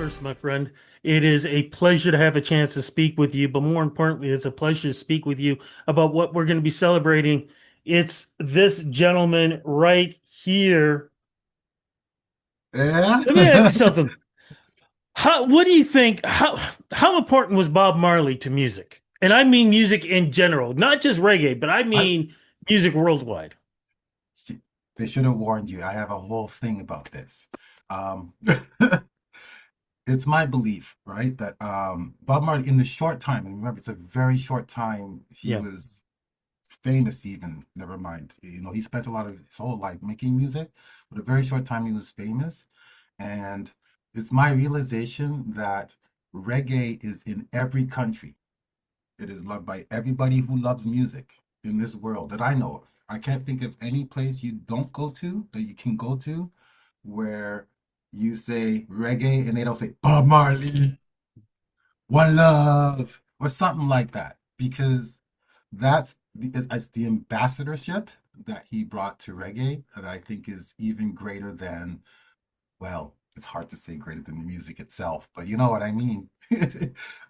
first, my friend. It is a pleasure to have a chance to speak with you, but more importantly, it's a pleasure to speak with you about what we're going to be celebrating. It's this gentleman right here. Yeah. Let me ask you something. What do you think? How important was Bob Marley to music? And I mean music in general, not just reggae, but I I mean music worldwide. they should have warned you. I have a whole thing about this. Um, it's my belief, right, that Bob Marley, in the short time, and remember, it's a very short time, he Yeah. was famous even, never mind. He spent a lot of his whole life making music, but a very short time he was famous. And it's my realization that reggae is in every country. It is loved by everybody who loves music in this world that I know of. I can't think of any place you don't go to that you can go to where you say reggae and they don't say Bob Marley, One Love, or something like that. Because it's the ambassadorship that he brought to reggae that I think is even greater than, well, it's hard to say greater than the music itself, but you know what I mean.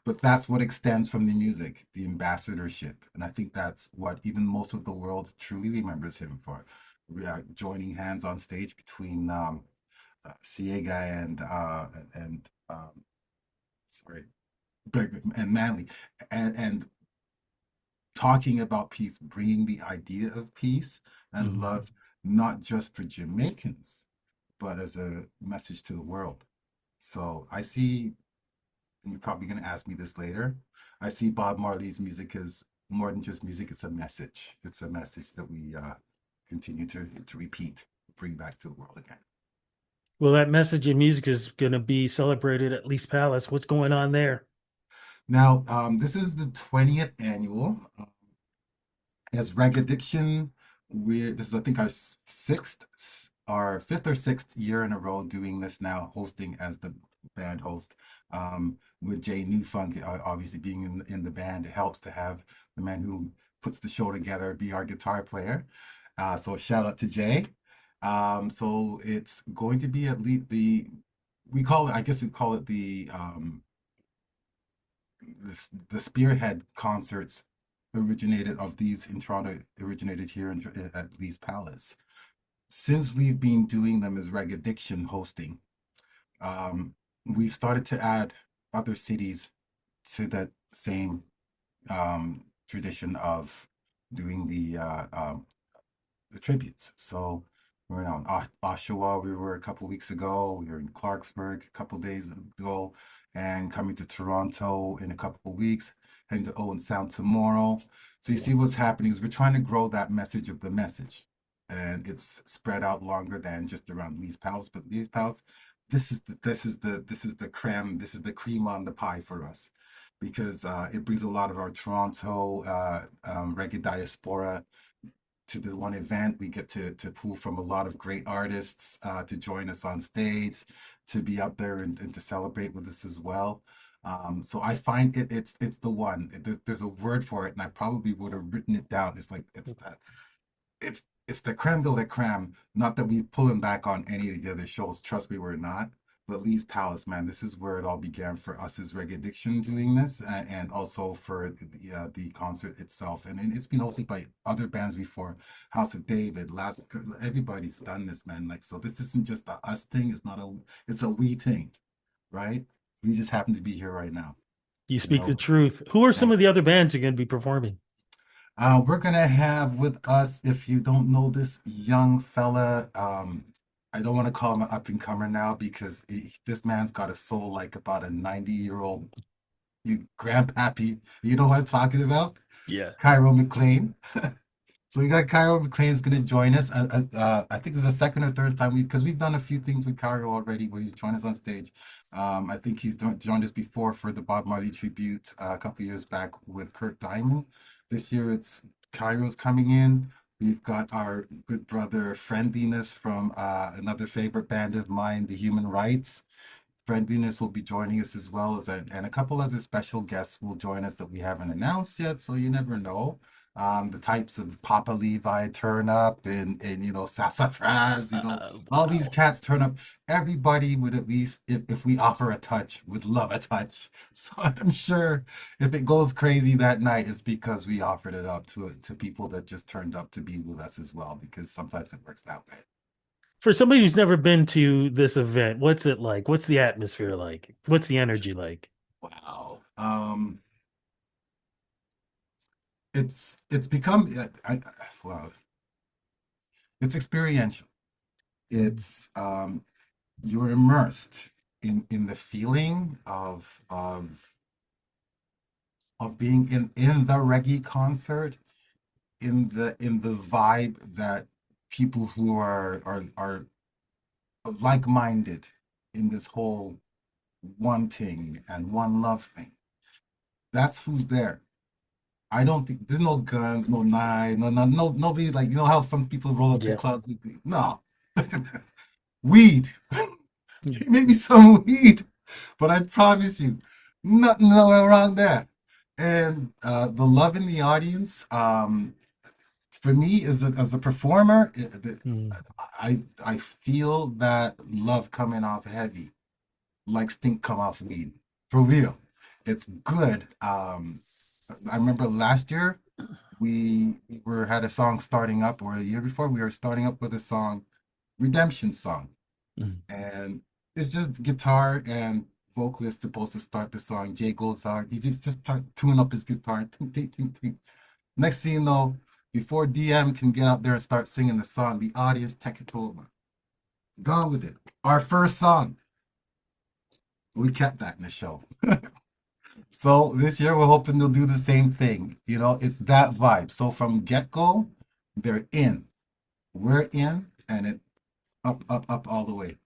But that's what extends from the music, the ambassadorship. And I think that's what even most of the world truly remembers him for. Joining hands on stage between Siega and sorry, and Manley, and talking about peace, bringing the idea of peace and Mhm. love, not just for Jamaicans, but as a message to the world. So I see, and you're probably going to ask me this later, I see Bob Marley's music as more than just music, it's a message. It's a message that we continue to repeat, bring back to the world again. Well, that message in music is going to be celebrated at Lee's Palace. What's going on there? Now, this is the 20th annual. As Reggaddiction, this is, I think, our fifth or sixth year in a row doing this now, hosting as the band host. With Jay Newfunk obviously being in the band, it helps to have the man who puts the show together be our guitar player. So shout out to Jay. So it's going to be at least we call it, I guess we call it the spearhead concerts originated of these in Toronto, originated here at Lee's Palace. Since we've been doing them as Reggaddiction hosting, um, we've started to add other cities to that same tradition of doing the tributes. So we're now in Oshawa. We were a couple weeks ago. We were in Clarksburg a couple days ago, and coming to Toronto in a couple of weeks. Heading to Owen Sound tomorrow. So you see what's happening is we're trying to grow that message of the message, and it's spread out longer than just around Lee's Palace. But Lee's Palace, this is the creme. This is the cream on the pie for us because it brings a lot of our Toronto reggae diaspora to the one event. We get to pull from a lot of great artists to join us on stage, to be up there and to celebrate with us as well. So I find it's the one. There's a word for it, and I probably would have written it down. It's like it's the creme de la creme. Not that we pulling back on any of the other shows. Trust me, we're not. But Lee's Palace, man, this is where it all began for us as Reggaddiction doing this, and also for the concert itself. And it's been hosted by other bands before, House of David, Last. Everybody's done this, man. Like, so this isn't just a us thing. It's a we thing, right? We just happen to be here right now, You you speak the know. truth. Who are some Thank of the other bands you're going to be performing? We're gonna have with us, if you don't know this young fella, I don't want to call him an up and comer now because this man's got a soul like about a 90-year-old you grandpappy. You know what I'm talking about? Yeah. Cairo McLean. So we got Cairo McLean's gonna join us. I think this is the second or third time because we've done a few things with Cairo already where he's joined us on stage. I think he's joined us before for the Bob Marley tribute a couple of years back with Kurt Diamond. This year it's Cairo's coming in. We've got our good brother Friendliness from another favorite band of mine, the Human Rights. Friendliness will be joining us as well as and a couple other special guests will join us that we haven't announced yet, so you never know. the types of Papa Levi turn up and Sassafras, all these Wow. cats turn up. Everybody would at least, if we offer a touch, would love a touch. So I'm sure if it goes crazy that night, it's because we offered it up to people that just turned up to be with us as well, because sometimes it works that way. For somebody who's never been to this event, what's it like? What's the atmosphere like? What's the energy like? Wow. It's become well, it's experiential. It's you're immersed in the feeling of being in the reggae concert, in the vibe that people who are like-minded in this whole one thing and one love thing. That's who's there. I don't think there's no guns, no knives, no nobody, like how some people roll up to Yeah. clubs with no weed. Maybe some weed, but I promise you, nothing nowhere around there. And the love in the audience, for me as a performer, Mm. I feel that love coming off heavy, like stink come off weed, for real. It's good. I remember last year we were had a song starting up, or a year before we were starting up with a song, redemption song, Mm. and it's just guitar and vocalist supposed to start the song. Jay goes out, he just tune up his guitar. Ting, ting, ting, ting. Next thing you know, before DM can get out there and start singing the song, the audience take it over. Gone with it. Our first song, we kept that in the show. So this year we're hoping they'll do the same thing. It's that vibe. So from get go, they're in. We're in, and it up, up, up all the way, You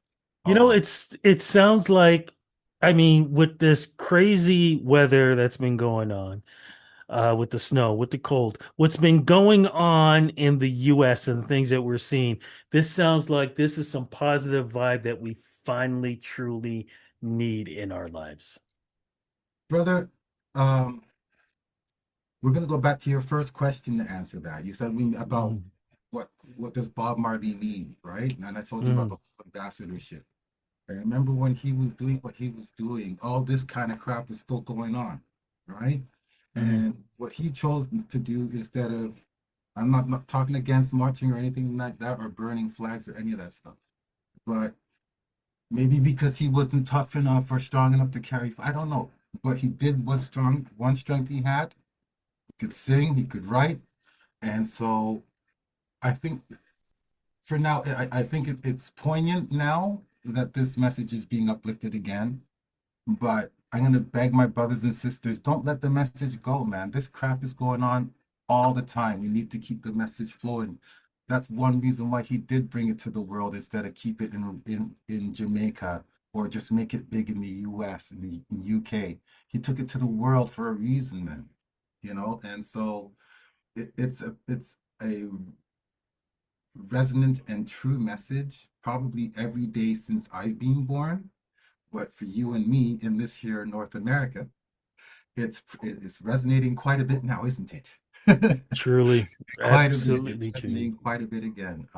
all the know, way. it sounds like, I mean, with this crazy weather that's been going on, with the snow, with the cold, what's been going on in the US and the things that we're seeing, this sounds like this is some positive vibe that we finally truly need in our lives. Brother, um, we're gonna go back to your first question to answer that. You said about Mm, what does Bob Marley mean, right? And I told you about mm, the whole ambassadorship. I remember when he was doing what he was doing, all this kind of crap was still going on, right? mm. And what he chose to do instead of, I'm not talking against marching or anything like that or burning flags or any of that stuff, but maybe because he wasn't tough enough or strong enough to carry, I don't know. But he did was strong. One strength he had, he could sing, he could write. And so I think for now, I think it's poignant now that this message is being uplifted again. But I'm gonna beg my brothers and sisters, don't let the message go, man. This crap is going on all the time. We need to keep the message flowing. That's one reason why he did bring it to the world instead of keep it in Jamaica or just make it big in the US and in UK. He took it to the world for a reason, man. And so it's a resonant and true message, probably every day since I've been born. But for you and me in this here North America, it's resonating quite a bit now, isn't it? Truly, Quite a bit. It's absolutely true. resonating quite a bit again.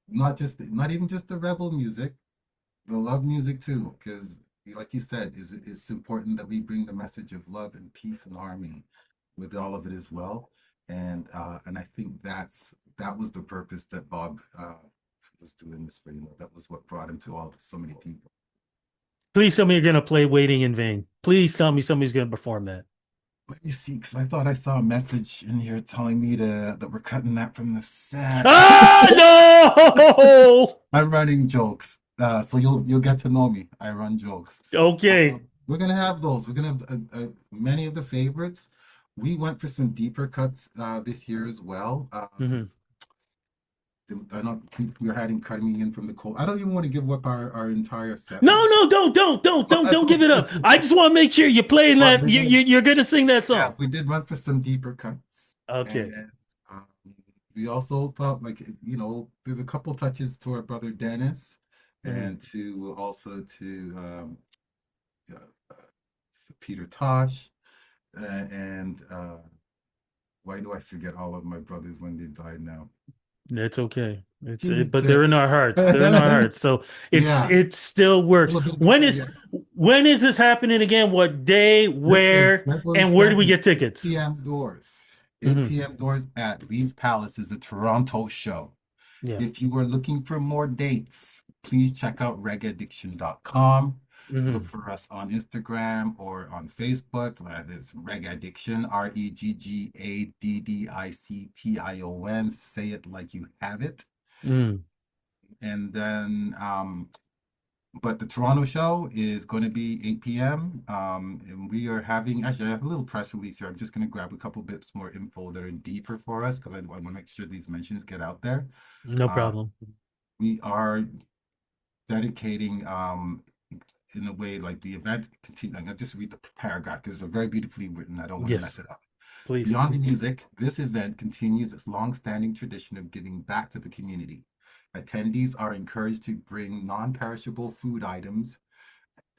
Not even just the rebel music, the love music too, because like you said, it's important that we bring the message of love and peace and harmony with all of it as well. And I think that was the purpose that Bob was doing this for. That was what brought him to all so many people. Please tell me you're going to play Waiting in Vain. Please tell me somebody's going to perform that. Let me see, because I thought I saw a message in here telling me that we're cutting that from the set. Ah, no! I'm running jokes, so you'll get to know me. I run jokes. Okay. We're gonna have those. We're gonna have many of the favorites. We went for some deeper cuts this year as well. Mhm. I don't think we're having cutting me in from the cold. I don't even want to give up our entire set No, list. no, don't give it up. I just want to make sure you're playing But that. we did. You're going to sing that Yeah, song. we did run for some deeper cuts, Okay. and um, we also felt like there's a couple touches to our brother Dennis, Mhm. and to also to uh, uh, Peter Tosh, and Why do I forget all of my brothers when they died now? That's okay. Jimmy But they're in J. our hearts. They're in our hearts. So Yeah, it still a works. little bit of yeah. When is this happening again? What day, This is where, February and where do we 7th, get tickets? 8 p.m. doors. 8 Hmm. p.m. doors at Leeds Palace is the Toronto show. Yeah. If you are looking for more dates, please check out reggaddiction.com. Look Hmm. for us on Instagram or on Facebook. That is Reggaddiction, Reggaddiction. Say it like you have it. Mm. And then, but the Toronto show is going to be 8 p.m. And we are having, actually, I have a little press release here. I'm just going to grab a couple bits more info that are deeper for us because I want to make sure these mentions get out there. No Uh, problem. we are dedicating in a way like the event continue. I'll just read the paragraph because it's very beautifully written. I don't want to mess Yes, it up. please. Beyond the music, this event continues its long-standing tradition of giving back to the community. Attendees are encouraged to bring non-perishable food items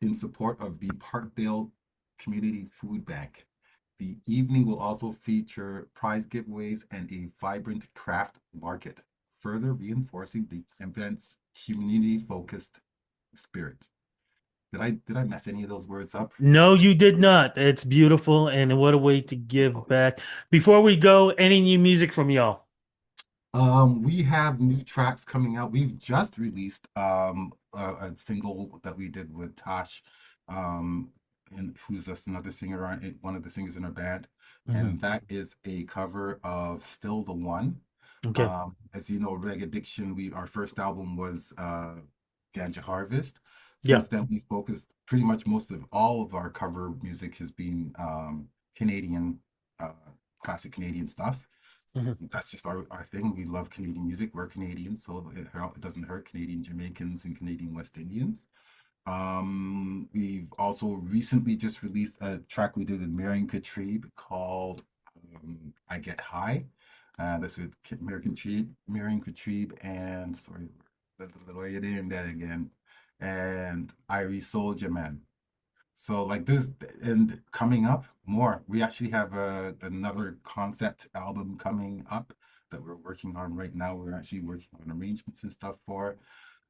in support of the Parkdale Community Food Bank. The evening will also feature prize giveaways and a vibrant craft market, further reinforcing the event's community-focused spirit. Did I mess any of those words up? No, you did not. It's beautiful, and what a way to give back. Before we go, any new music from y'all? We have new tracks coming out. We've just released a single that we did with Tosh, um, and who's just another singer on it, one of the singers in our band, Hmm. and that is a cover of "Still the One." Okay. As you know, Reggaddiction, our first album was Ganja Harvest. Yeah. Since then, we focused pretty much most of all of our cover music has been Canadian, uh, classic Canadian stuff. Hmm. That's just our thing. We love Canadian music. We're Canadians, so it doesn't hurt Canadian Jamaicans and Canadian West Indians. We've also recently just released a track we did with Miriam Katrib called I Get High. That's with Miriam Katrib, and sorry, the way it in that again, and Irie Soldier Man. So like this, and coming up more, we actually have another concept album coming up that we're working on right now. We're actually working on arrangements and stuff for.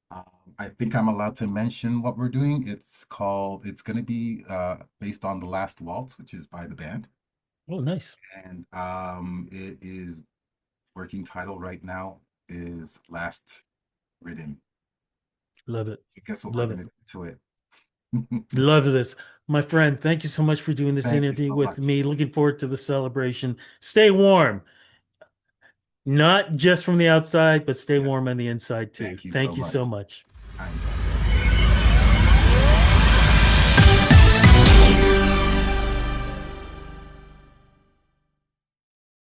Um, I think I'm allowed to mention what we're doing. It's going to be based on The Last Waltz, which is by the band. Oh, nice. And it is working title right now is Last Ridden. Love it. So guess what we're Love going it. to do to it. Love this. My friend, thank you so much for doing this Thank you interview so with much. me. Looking forward to the celebration. Stay warm, not just from the outside, but stay Yeah, warm on the inside too. thank you so Thank you much. so much. I enjoyed